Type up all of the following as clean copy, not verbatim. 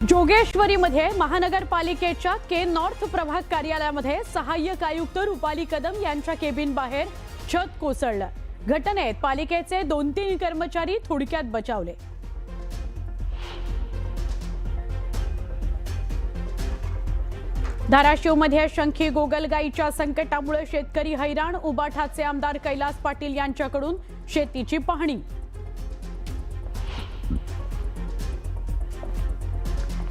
जोगेश्वरीमध्ये महानगरपालिकेच्या के नॉर्थ प्रभाग कार्यालयामध्ये सहाय्यक आयुक्त रुपाली कदम यांच्या केबिन बाहेर छत कोसळलं। घटनेत पालिकेचे 2-3 कर्मचारी थोडक्यात बचावले। धाराशिवमध्ये शंखी गोगलगाईच्या संकटामुळे शेतकरी हैराण। उबाठाचे आमदार कैलास पाटील यांच्याकडून शेतीची पाहणी।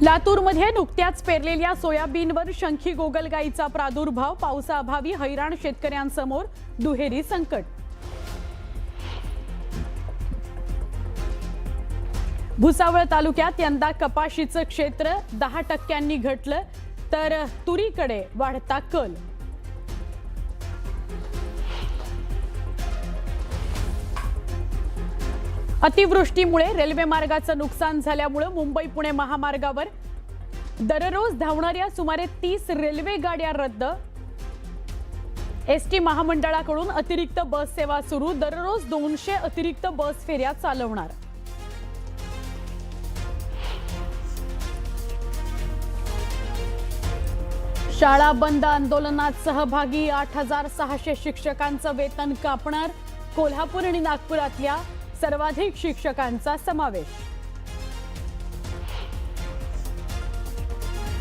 लातूरमध्ये नुकत्याच पेरलेल्या सोयाबीनवर शंखी गोगलगाईचा प्रादुर्भाव। पावसाअभावी हैराण शेतकऱ्यांसमोर दुहेरी संकट। भुसावळ तालुक्यात यंदा कपाशीचं क्षेत्र 10% घटलं, तर तुरीकडे वाढता कल। अतिवृष्टीमुळे रेल्वे मार्गाचं नुकसान झाल्यामुळे मुंबई पुणे महामार्गावर दररोज धावणाऱ्या सुमारे 30 रेल्वे गाड्या रद्द। एसटी महामंडळाकडून अतिरिक्त बस सेवा सुरू। दररोज 200 अतिरिक्त बस फेऱ्या चालवणार। शाळा बंद आंदोलनात सहभागी 8600 शिक्षकांचं वेतन कापणार। कोल्हापूर आणि नागपुरातल्या सर्वाधिक शिक्षकांचा समावेश।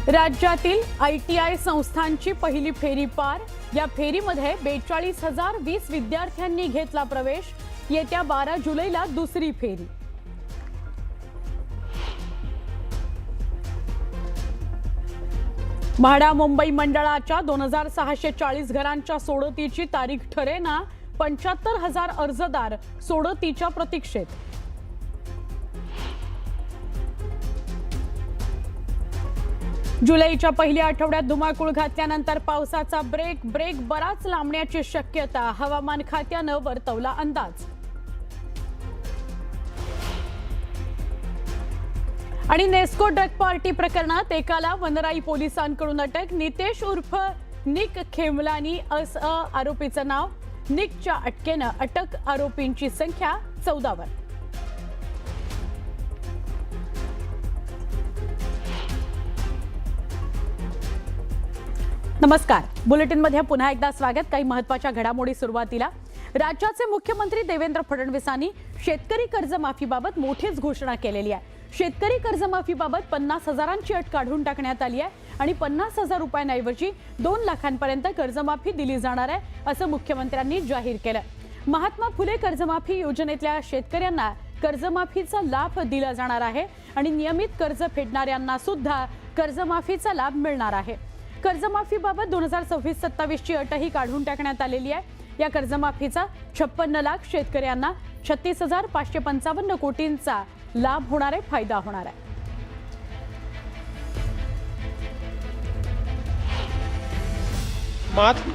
राज्यातील ITI संस्थांची पहिली फेरी पार। या फेरीमध्ये 42,020 विद्यार्थ्यांनी घेतला प्रवेश। येत्या 12 जुलैला दुसरी फेरी। म्हाडा मुंबई मंडळाच्या 2640 घरांच्या सोडतीची तारीख ठरेना। 75,000 अर्जदार सोडतीच्या प्रतीक्षेत। जुलैच्या पहिल्या आठवड्यात धुमाकूळ घातल्यानंतर पावसाचा ब्रेक बराच लांबण्याची शक्यता। हवामान खात्यानं वर्तवला अंदाज। आणि नेस्को ड्रग पार्टी प्रकरणात एकाला वनराई पोलिसांकडून अटक। नितेश उर्फ निक खेमलानी असं आरोपीचं नाव। निकच्या अटकेनं अटक आरोपींची संख्या 14 वर। नमस्कार, बुलेटिनमध्ये पुन्हा एकदा स्वागत। काही महत्त्वाच्या घडामोडी सुरुवातीला। राज्याचे मुख्यमंत्री देवेंद्र फडणवीसांनी शेतकरी कर्जमाफीबाबत मोठीच घोषणा केलेली आहे। शेतकरी कर्जमाफीबाबत 50,000ची अट काढून टाकण्यात आली आहे आणि 50,000 रुपयांऐवजी 2 लाखांपर्यंत कर्जमाफी दिली जाणार आहे, असं मुख्यमंत्र्यांनी जाहीर केलं। महात्मा फुले कर्जमाफी योजनेतल्या शेतकऱ्यांना कर्जमाफीचा लाभ दिला जाणार आहे आणि नियमित कर्ज फेडणाऱ्यांना सुद्धा कर्जमाफीचा लाभ मिळणार आहे। कर्जमाफीबाबत 2026-27 ची अटही काढून टाकण्यात आलेली आहे। या कर्जमाफीचा 56 लाख शेतकऱ्यांना 36,555 कोटींचा लाभ होणार आहे, फायदा होणार आहे।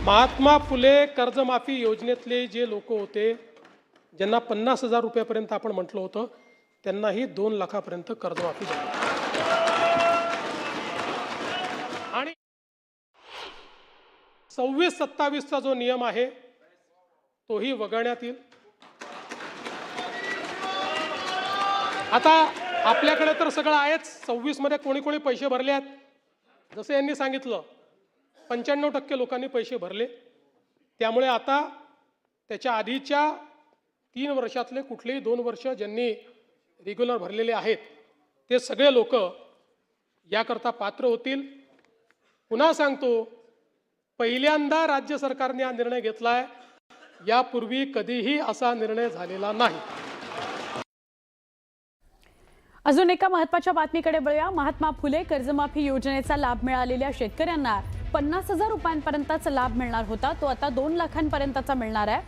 महात्मा फुले कर्जमाफी योजनेतले जे लोक होते, ज्यांना 50,000 रुपयापर्यंत आपण म्हटलं होतं, त्यांनाही 2 लाखापर्यंत कर्जमाफी झाली। आणि 26-27चा जो नियम आहे तोही वगळण्यात येईल। आता आपल्याकडे तर सगळं आहेच। 26 मध्ये कोणी कोणी पैसे भरले आहेत, जसे यांनी सांगितलं 95% लोकांनी पैसे भरले। त्यामुळे आता त्याच्या आधीच्या 3 वर्षातले कुठलेही 2 वर्ष ज्यांनी रेग्युलर भरलेले आहेत ते सगळे लोक याकरता पात्र होतील। पुन्हा सांगतो, पहिल्यांदा राज्य सरकारने हा निर्णय घेतलाय। यापूर्वी कधीही असा निर्णय झालेला नाही। अजून एका महत्त्वाच्या बातमीकडे वळूया। महात्मा फुले कर्जमाफी योजनेचा लाभ मिळालेल्या शेतकऱ्यांना 50,000 रुपयांपर्यंतचा लाभ मिळणार होता, तो आता 2 लाखांपर्यंतचा मिळणार आहे।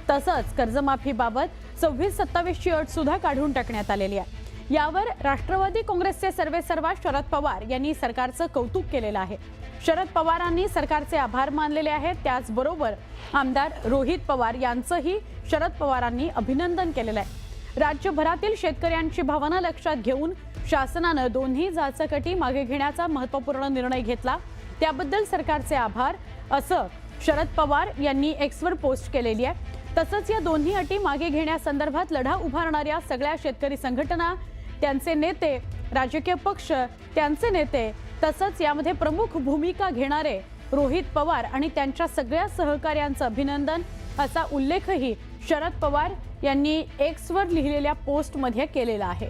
तसंच कर्जमाफीबाबत 26-27 ची अट सुद्धा काढून टाकण्यात आलेली आहे। यावर राष्ट्रवादी काँग्रेसचे सर्वेसर्वा शरद पवार यांनी सरकारचं कौतुक केलेलं आहे। शरद पवारांनी सरकारचे आभार मानलेले आहेत। त्याचबरोबर आमदार रोहित पवार यांचंही शरद पवारांनी अभिनंदन केलेलं आहे। राज्यभरातील शेतकऱ्यांची भावना लक्षात घेऊन शासनाने दोन्ही जाचकटी मागे घेण्याचा महत्त्वपूर्ण निर्णय घेतला, त्याबद्दल सरकारचे आभार, असं शरद पवार यांनी एक्सवर पोस्ट केलेली आहे। तसंच या दोन्ही अटी मागे घेण्यासंदर्भात लढा उभारणाऱ्या सगळ्या शेतकरी संघटना, त्यांचे नेते राजकीय पक्ष, त्यांचे नेते तसंच यामध्ये प्रमुख भूमिका घेणारे रोहित पवार आणि त्यांच्या सगळ्या सहकार्यांचं अभिनंदन असा उल्लेखही शरद पवार यांनी एक्सवर लिहिलेल्या पोस्टमध्ये केलेला आहे.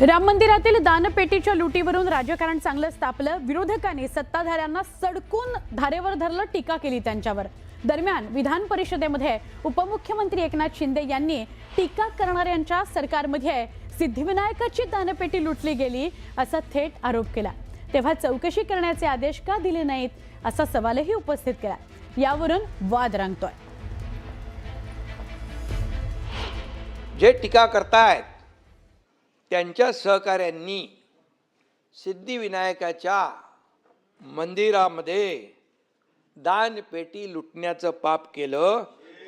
राम मंदिरातील दानपेटीच्या लुटीवरून राजकारण चांगलंच तापलं. विरोधकांनी सत्ताधाऱ्यांना सडकून धारेवर धरलं, टीका केली त्यांच्यावर. दरम्यान विधान परिषदेमध्ये उपमुख्यमंत्री एकनाथ शिंदे यांनी टीका करणाऱ्यांच्या सरकारमध्ये सिद्धिविनायकाची दानपेटी लुटली गेली असा थेट आरोप केला. तेव्हा चौकशी करण्याचे आदेश का दिले नाहीत असा सवालही उपस्थित केला. यावरून वाद रंगतोय. जे टीका करतायत त्यांच्या सहकाऱ्यांनी सिद्धिविनायकाच्या मंदिरामध्ये दानपेटी लुटण्याचं पाप केलं,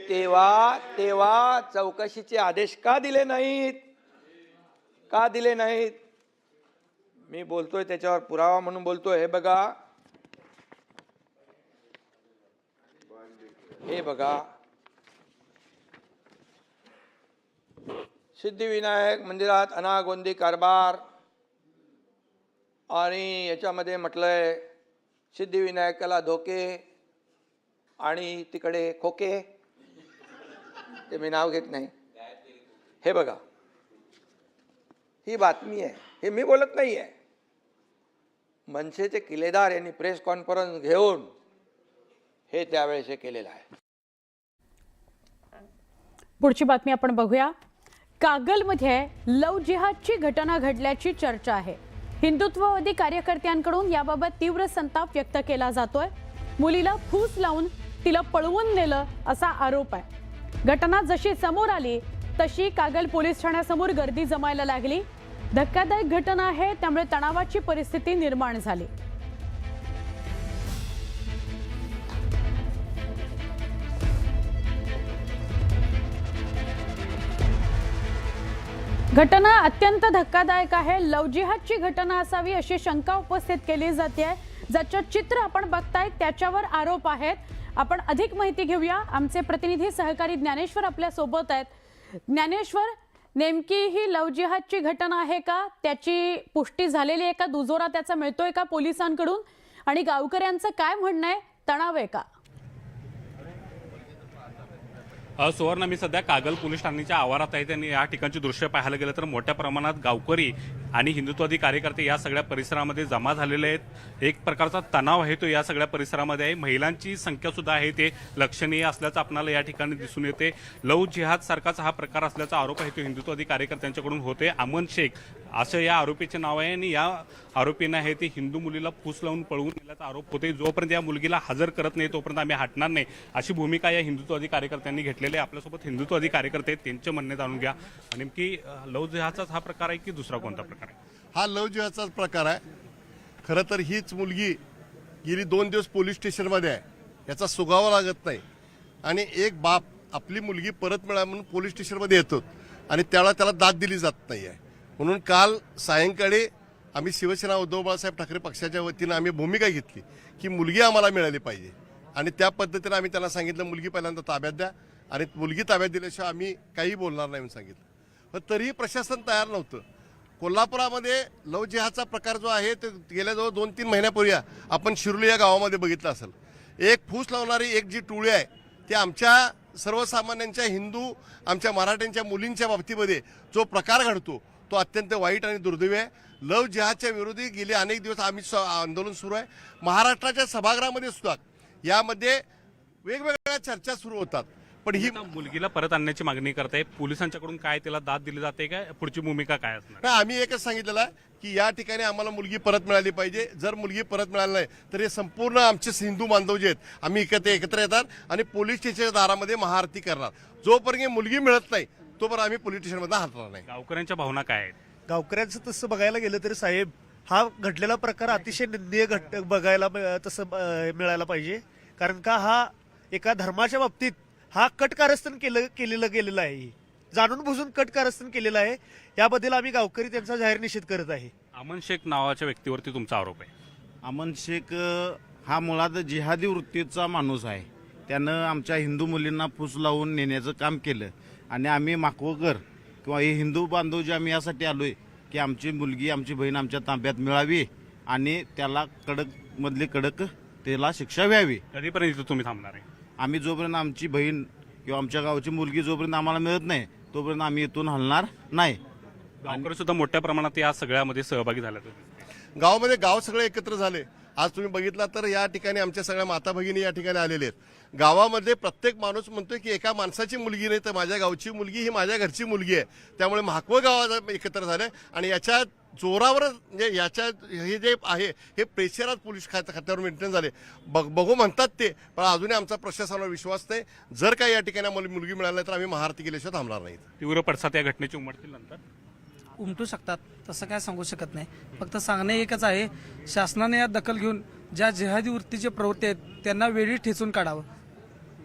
तेव्हा चौकशीचे आदेश का दिले नाहीत? का दिले नाहीत? मी बोलतोय त्याच्यावर पुरावा म्हणून बोलतोय. हे बघा सिद्धिविनायक मंदिरात अनागोंदी कारभार आणि याच्यामध्ये म्हटलंय सिद्धिविनायकाला धोके आणि तिकडे खोके, ते मी नाव घेत नाही. हे बघा, ही बातमी आहे, हे मी बोलत नाही आहे. मनसेचे किल्लेदार यांनी प्रेस कॉन्फरन्स घेऊन हे त्यावेळेस केलेलं आहे. पुढची बातमी आपण बघूया. कागलमध्ये लव जिहादची घटना घडल्याची चर्चा आहे. हिंदुत्ववादी कार्यकर्त्यांकडून याबाबत तीव्र संताप व्यक्त केला जातोय. मुलीला फूस लावून तिला पळवून नेलं असा आरोप आहे. घटना जशी समोर आली तशी कागल पोलीस ठाण्यासमोर गर्दी जमायला लागली. धक्कादायक घटना आहे, त्यामुळे तणावाची परिस्थिती निर्माण झाली. घटना अत्यंत धक्कादायक आहे. लव जिहादची घटना असावी अशी शंका उपस्थित केली जाते. ज्याचं चित्र आपण बघताय त्याच्यावर आरोप आहेत. आपण अधिक माहिती घेऊया. आमचे प्रतिनिधी सहकारी ज्ञानेश्वर आपल्या सोबत आहेत. ज्ञानेश्वर, नेमकी ही लव जिहादची घटना आहे का? त्याची पुष्टी झालेली आहे का? दुजोरा त्याचा मिळतोय का पोलिसांकडून? आणि गावकऱ्यांचं काय म्हणणं आहे? तणाव आहे का? सुवर्ण, मी सध्या कागल पोलीस ठाण्याच्या आवारात आहे. त्यांनी या ठिकाणची दृश्य पाहायला गेलं तर मोठ्या प्रमाणात गावकरी आणि हिंदुत्ववादी कार्यकर्ते या सगळ्या परिसरामध्ये जमा झालेले आहेत. एक प्रकारचा तणाव आहे तो या सगळ्या परिसरामध्ये आहे. महिलांची संख्या सुद्धा आहे ते लक्षणीय असल्याचं आपल्याला या ठिकाणी दिसून येते. लव जिहाद सारखाच हा प्रकार असल्याचा आरोप आहे तो हिंदुत्ववादी कार्यकर्त्यांच्याकडून होते. अमन शेख असं या आरोपीचे नाव आहे आणि या आरोपींना आहे ते हिंदू मुलीला फूस लावून पळवून नेल्याचा आरोप होते. जोपर्यंत या मुलगीला हजर करत नाही तोपर्यंत आम्ही हटणार नाही अशी भूमिका या हिंदुत्ववादी कार्यकर्त्यांनी घेतलेली आहे. आपल्यासोबत हिंदुत्ववादी कार्यकर्ते आहेत, त्यांचे म्हणणे जाणून घ्या. नेमकी लव जिहादचाच हा प्रकार आहे की दुसरा कोणता प्रकार आहे? हा लव जिहादचाच प्रकार आहे. खरं तर हीच मुलगी गेली 2 दिवस पोलीस स्टेशनमध्ये आहे. याचा सुगावा लागत नाही आणि एक बाप आपली मुलगी परत मिळा म्हणून पोलीस स्टेशनमध्ये येतो आणि त्याला दाद दिली जात नाही आहे. म्हणून काल सायंकाळी आम्ही शिवसेना उद्धव बाळासाहेब ठाकरे पक्षाच्या वतीनं आम्ही भूमिका घेतली की मुलगी आम्हाला मिळाली पाहिजे आणि त्या पद्धतीने आम्ही त्यांना सांगितलं मुलगी पहिल्यांदा ताब्यात द्या आणि मुलगी ताब्यात दिल्याशिवाय आम्ही काही बोलणार नाही म्हणून सांगितलं. पण तरीही प्रशासन तयार नव्हतं. कोल्हापुरामध्ये लव जिहादचा प्रकार जो आहे तो गेल्या जवळ 2-3 महिन्यापूर्वी आपण शिरोली या गावामध्ये बघितलं असेल. एक फूस लावणारी एक जी टोळी आहे ती आमच्या सर्वसामान्यांच्या हिंदू आमच्या मराठ्यांच्या मुलींच्या बाबतीमध्ये जो प्रकार घडतो तो अत्यंत वाईट आणि दुर्दैवी आहे. लव जिहादच्या विरोधी गेले अनेक दिवस आम्ही आंदोलन सुरू आहे. महाराष्ट्राच्या सभागृहामध्ये सुद्धा यामध्ये वेगवेगळ्या चर्चा सुरू होतात. पण ही मुलगीला परत आणण्याची मागणी करताय, पोलिसांच्याकडून काय त्याला दाद दिली जाते का? पुढची भूमिका काय असणार? आम्ही एकच सांगितलेलं आहे की या ठिकाणी आम्हाला मुलगी परत मिळाली पाहिजे. जर मुलगी परत मिळाली नाही तर हे संपूर्ण आमचे हिंदू बांधव जे आहेत आम्ही एकत्र येतात आणि पोलीस स्टेशनच्या दारामध्ये महाआरती करणार. जोपर्यंत मुलगी मिळत नाही तोपर्यंत आम्ही पोलीस स्टेशनमध्ये हलणार नाही. गावकऱ्यांच्या भावना काय आहेत? गावकऱ्यांचं तसं बघायला गेलं तरी साहेब हा घडलेला प्रकार अतिशय निंदनीय बघायला तसं मिळायला पाहिजे. कारण का हा एका धर्माच्या बाबतीत हा कटकारस्थान केलेलं गेलेलं आहे. जाणून बुजून कटकारस्थान केलेलं आहे. याबद्दल आम्ही गावकरी त्यांचा जाहीर निषेध करत आहे. अमन शेख नावाच्या व्यक्तीवरती तुमचा आरोप आहे. अमन शेख हा मुळात जिहादी वृत्तीचा माणूस आहे. त्यानं आमच्या हिंदू मुलींना फूस लावून नेण्याचं काम केलं आणि आम्ही माकवकर किंवा हे हिंदू बांधव जे आम्ही यासाठी आलोय की आमची मुलगी आमची बहीण आमच्या ताब्यात मिळावी आणि त्याला कडक त्याला शिक्षा व्हावी. कधीपर्यंत इथं तुम्ही थांबणार आहे? आम्ही जोपर्यंत आमची बहीण किंवा आमच्या गावची मुलगी जोपर्यंत आम्हाला मिळत नाही तोपर्यंत आम्ही इथून हलणार नाही. गावकरी सुद्धा मोठ्या प्रमाणात या सगळ्यामध्ये सहभागी झाले. गावामध्ये गाव सगळे एकत्र झाले. आज तुम्ही बघितला तर या ठिकाणी आमच्या सगळ्या माता भगिनी या ठिकाणी आलेले आहेत. गावामध्ये प्रत्येक माणूस म्हणतोय की एका माणसाची मुलगी नाही तर माझ्या गावची मुलगी ही माझ्या घरची मुलगी आहे. त्यामुळे महाकवळ गावात एकत्र झाले आणि याच्या जोरावर म्हणजे याच्या हे जे आहे हे प्रेशर आज पोलीस खात्यावर मेंटेन झाले. बघू म्हणतात ते, पण अजूनही आमचा प्रशासनावर विश्वास नाही. जर काही या ठिकाणी आम्हाला मुलगी मिळाली नाही तर आम्ही महाआरती केल्याशिवाय थांबणार नाही. तीव्र पडसाद या घटनेची उमटतील नंतर उमटू शकतात, तसं काय सांगू शकत नाही. फक्त सांगणे एकच आहे, शासनाने यात दखल घेऊन ज्या जिहादी वृत्तीचे प्रवृत्ती आहेत त्यांना वेळी ठेचून काढावं.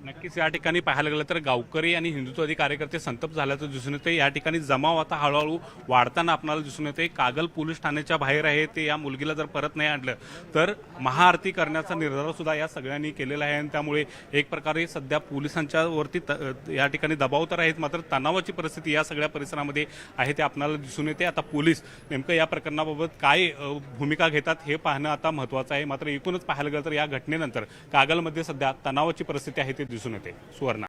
नक्कीच या ठिकाणी पाहायला गेलं तर गावकरी आणि हिंदुत्ववादी कार्यकर्ते संतप्त झाल्याचं दिसून येते. या ठिकाणी जमाव आता हळूहळू वाढताना आपल्याला दिसून येते. कागल पोलीस ठाण्याच्या बाहेर आहे ते या मुलगीला जर परत नाही आणलं तर महाआरती करण्याचा निर्धार सुद्धा या सगळ्यांनी केलेला आहे आणि त्यामुळे एक प्रकारे सध्या पोलिसांच्या वरती या ठिकाणी दबाव तर आहेत, मात्र तणावाची परिस्थिती या सगळ्या परिसरामध्ये आहे ते आपल्याला दिसून येते. आता पोलीस नेमकं या प्रकरणाबाबत काय भूमिका घेतात हे पाहणं आता महत्त्वाचं आहे. मात्र एकूणच पाहायला गेलं तर या घटनेनंतर कागलमध्ये सध्या तणावाची परिस्थिती आहे ते दिसून येते. सुवर्णा.